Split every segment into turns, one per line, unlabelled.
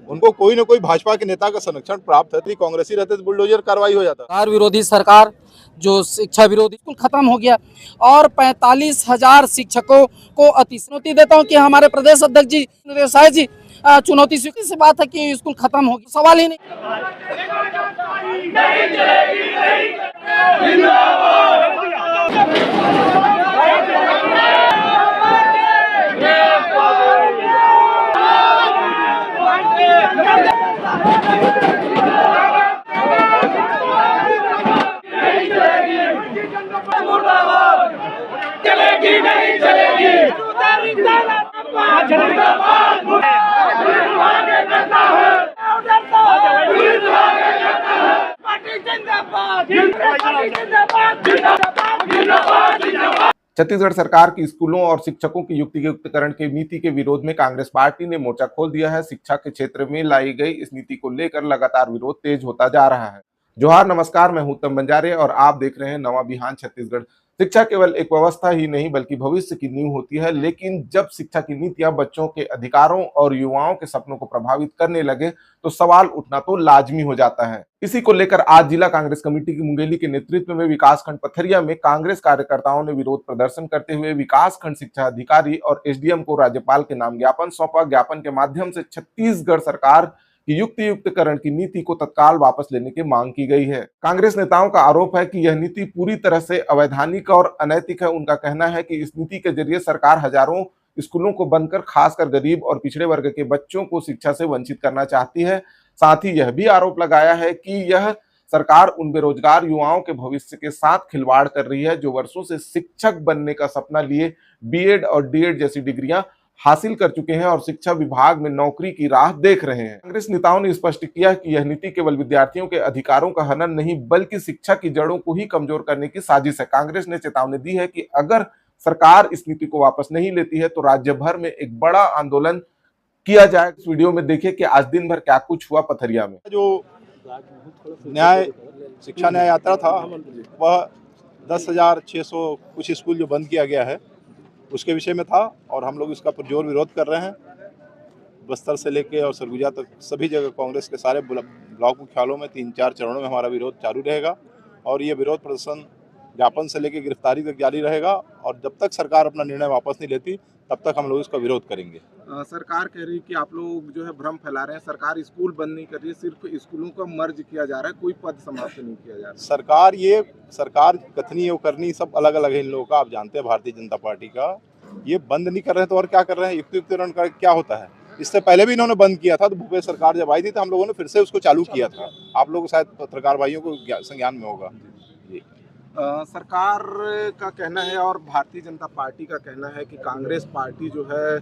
उनको कोई ना कोई भाजपा के नेता का संरक्षण प्राप्त है। कांग्रेसी रहते तो बुलडोजर कार्रवाई हो जाता।
सरकार विरोधी सरकार, जो शिक्षा विरोधी स्कूल खत्म हो गया और 45,000 शिक्षकों को चुनौती देता हूं कि हमारे प्रदेश अध्यक्ष जी देसाई जी चुनौती स्वीकार से बात है कि स्कूल खत्म हो गया, सवाल ही नहीं।
चलेगी नहीं चलेगी।
छत्तीसगढ़ सरकार की स्कूलों और शिक्षकों की युक्तियुक्तकरण की नीति के विरोध में कांग्रेस पार्टी ने मोर्चा खोल दिया है। शिक्षा के क्षेत्र में लाई गई इस नीति को लेकर लगातार विरोध तेज होता जा रहा है। जोहार, नमस्कार, मैं हूं उत्तम बंजारे और आप देख रहे हैं नवा बिहान छत्तीसगढ़। शिक्षा केवल एक व्यवस्था ही नहीं बल्कि भविष्य की नींव होती है, लेकिन जब शिक्षा की नीतियां बच्चों के अधिकारों और युवाओं के सपनों को प्रभावित करने लगे तो सवाल उठना तो लाजमी हो जाता है। इसी को लेकर आज जिला कांग्रेस कमेटी की मुंगेली के नेतृत्व में विकासखंड पथरिया में कांग्रेस कार्यकर्ताओं ने विरोध प्रदर्शन करते हुए विकासखंड शिक्षा अधिकारी और एसडीएम को राज्यपाल के नाम ज्ञापन सौंपा। ज्ञापन के माध्यम से छत्तीसगढ़ सरकार की युक्तियुक्तकरण की नीति को तत्काल वापस लेने की मांग की गई है। कांग्रेस नेताओं का आरोप है कि यह नीति पूरी तरह से अवैधानिक और अनैतिक है। उनका कहना है कि इस नीति के जरिए सरकार हजारों स्कूलों को बंद कर खासकर गरीब और पिछड़े वर्ग के बच्चों को शिक्षा से वंचित करना चाहती है। साथ ही यह भी आरोप लगाया है कि यह सरकार उन बेरोजगार युवाओं के भविष्य के साथ खिलवाड़ कर रही है जो वर्षों से शिक्षक बनने का सपना लिए बीएड और डीएड जैसी डिग्रियां हासिल कर चुके हैं और शिक्षा विभाग में नौकरी की राह देख रहे हैं। कांग्रेस नेताओं ने स्पष्ट किया कि यह नीति केवल विद्यार्थियों के अधिकारों का हनन नहीं बल्कि शिक्षा की जड़ों को ही कमजोर करने की साजिश है। कांग्रेस ने चेतावनी दी है कि अगर सरकार इस नीति को वापस नहीं लेती है तो राज्य भर में एक बड़ा आंदोलन किया जाए। इस वीडियो में देखिए कि आज दिन भर क्या कुछ हुआ पथरिया में।
जो शिक्षा न्याय यात्रा था वह 10,600 कुछ स्कूल जो बंद किया गया है उसके विषय में था और हम लोग इसका पुरजोर विरोध कर रहे हैं। बस्तर से लेके और सरगुजा तक सभी जगह कांग्रेस के सारे ब्लॉक मुख्यालयों में 3-4 चरणों में हमारा विरोध चालू रहेगा और ये विरोध प्रदर्शन ज्ञापन से लेकर गिरफ्तारी तक जारी रहेगा और जब तक सरकार अपना निर्णय वापस नहीं लेती तब तक हम लोग इसका विरोध करेंगे।
सरकार कह रही है कि आप लोग जो है भ्रम फैला रहे हैं। सरकार स्कूल बंद नहीं कर रही है, सिर्फ स्कूलों का मर्ज किया जा रहा है, कोई पद समाप्त नहीं किया जा रहा।
सरकार कथनी और करनी सब अलग अलग है इन लोगों का। आप जानते हैं भारतीय जनता पार्टी का ये बंद नहीं कर रहे हैं तो और क्या कर रहे हैं। युक्तियुक्तकरण का क्या होता है, इससे पहले भी इन्होंने बंद किया था तो भूपेश सरकार जब आई थी तो हम लोगों ने फिर से उसको चालू किया था। आप लोग शायद पत्रकार भाइयों को संज्ञान में होगा।
सरकार का कहना है और भारतीय जनता पार्टी का कहना है कि कांग्रेस पार्टी जो है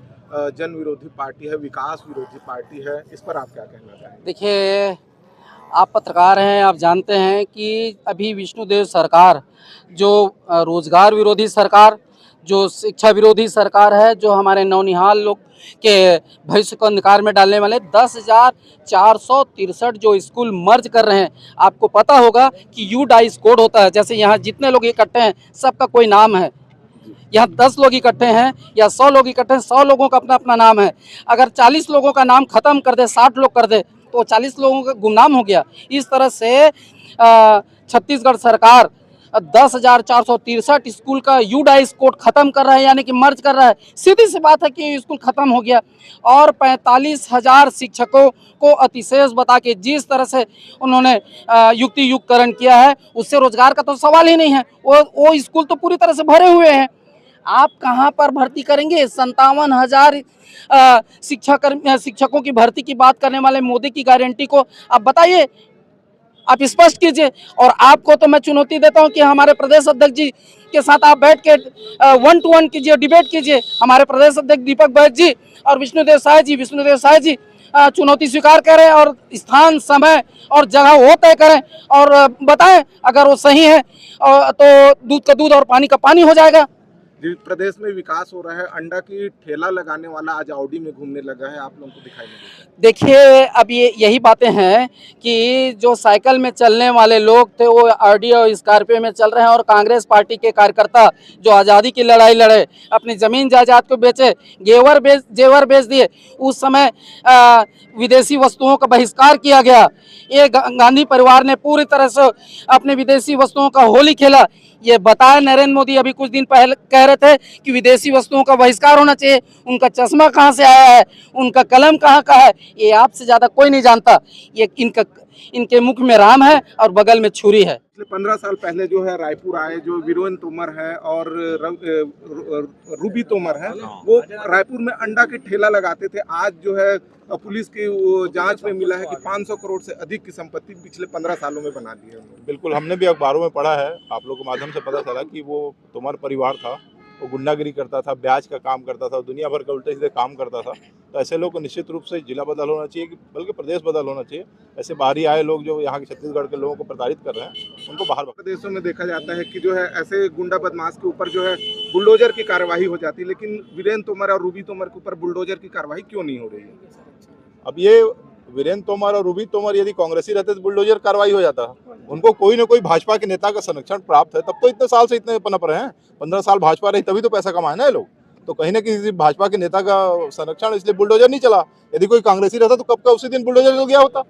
जन विरोधी पार्टी है, विकास विरोधी पार्टी है। इस पर आप क्या कहना चाहेंगे?
देखिए, आप पत्रकार हैं, आप जानते हैं कि अभी विष्णुदेव सरकार जो रोजगार विरोधी सरकार, जो शिक्षा विरोधी सरकार है, जो हमारे नौनिहाल लोग के भविष्य को अंधकार में डालने वाले 10,463 जो स्कूल मर्ज कर रहे हैं। आपको पता होगा कि यूडाइस कोड होता है, जैसे यहाँ जितने लोग इकट्ठे हैं सबका कोई नाम है। यहाँ 10 लोग इकट्ठे हैं या 100 लोग इकट्ठे हैं, 100 लोगों का अपना अपना नाम है। अगर 40 लोगों का नाम खत्म कर दे, 60 लोग कर दे तो 40 लोगों का गुमनाम हो गया। इस तरह से छत्तीसगढ़ सरकार 10,463 स्कूल का यूडाइस कोड खत्म कर रहा है, यानी कि मर्ज कर रहा है। सीधी सी बात है कि स्कूल खत्म हो गया और 45,000 शिक्षकों को अतिशेष बता के जिस तरह से उन्होंने युक्तियुक्तकरण किया है उससे रोजगार का तो सवाल ही नहीं है। वो स्कूल तो पूरी तरह से भरे हुए हैं। आप कहाँ पर भर्ती करेंगे? 57,000 शिक्षकों की भर्ती की बात करने वाले मोदी की गारंटी को आप बताइए, आप स्पष्ट कीजिए। और आपको तो मैं चुनौती देता हूं कि हमारे प्रदेश अध्यक्ष जी के साथ आप बैठ के 1 to 1 कीजिए, डिबेट कीजिए। हमारे प्रदेश अध्यक्ष दीपक बैद जी और विष्णुदेव साय जी चुनौती स्वीकार करें और स्थान, समय और जगह वो तय करें और बताएं। अगर वो सही है तो दूध का दूध और पानी का पानी हो जाएगा।
प्रदेश में विकास हो रहा है, अंडा की ठेला लगाने वाला आज ऑडी में घूमने लगा है, आप लोगों को दिखाई नहीं देता?
देखिए, अब ये यही बातें हैं कि जो साइकिल में चलने वाले लोग थे वो ऑडी और स्कॉर्पियो में चल रहे हैं, और कांग्रेस पार्टी के कार्यकर्ता जो आज़ादी की लड़ाई लड़े, अपनी ज़मीन जायदाद को बेचे, जेवर बेच दिए। उस समय विदेशी वस्तुओं का बहिष्कार किया गया। ये गांधी परिवार ने पूरी तरह से अपने विदेशी वस्तुओं का होली खेला। ये बताया नरेंद्र मोदी अभी कुछ दिन पहले कह रहे थे कि विदेशी वस्तुओं का बहिष्कार होना चाहिए। उनका चश्मा कहाँ से आया है, उनका कलम कहाँ का है, ये आपसे ज्यादा कोई नहीं जानता। ये इनके मुख में राम है और बगल में छुरी है।
पिछले 15 साल पहले जो है रायपुर आए, जो वीरेंद्र तोमर है और रूबी तोमर है, वो रायपुर में अंडा के ठेला लगाते थे। आज जो है पुलिस की जांच में मिला है कि 500 करोड़ से अधिक की संपत्ति पिछले 15 सालों में बना ली है।
बिल्कुल, हमने भी अखबारों में पढ़ा है, आप लोगों के माध्यम से पता चला कि वो तोमर परिवार था, वो गुंडागिरी करता था, ब्याज का काम करता था, दुनिया भर के उल्टे सीधे काम करता था। तो ऐसे लोग को निश्चित रूप से जिला बदल होना चाहिए, बल्कि प्रदेश बदल होना चाहिए। ऐसे बाहरी आए लोग जो यहाँ के छत्तीसगढ़ के लोगों को प्रताड़ित कर रहे हैं, उनको बाहर।
प्रदेशों में देखा जाता है कि जो है ऐसे गुंडा बदमाश के ऊपर जो है बुलडोजर की कार्रवाई हो जाती है, लेकिन वीरेंद्र तोमर और रूबी तोमर के ऊपर बुलडोजर की कार्रवाई क्यों नहीं हो रही है?
अब ये वीरेंद्र तोमर और रूबी तोमर यदि कांग्रेसी रहते तो बुलडोजर कार्रवाई हो जाता। उनको कोई ना कोई भाजपा के नेता का संरक्षण प्राप्त है, तब तो इतने साल से इतने पनप रहे हैं। 15 साल भाजपा रही तभी तो पैसा कमाए ना ये लोग। तो कहीं ना किसी भाजपा के नेता का संरक्षण, इसलिए बुलडोजर नहीं चला। यदि कोई कांग्रेसी रहता तो कब का उसी दिन बुलडोजर चल गया होता।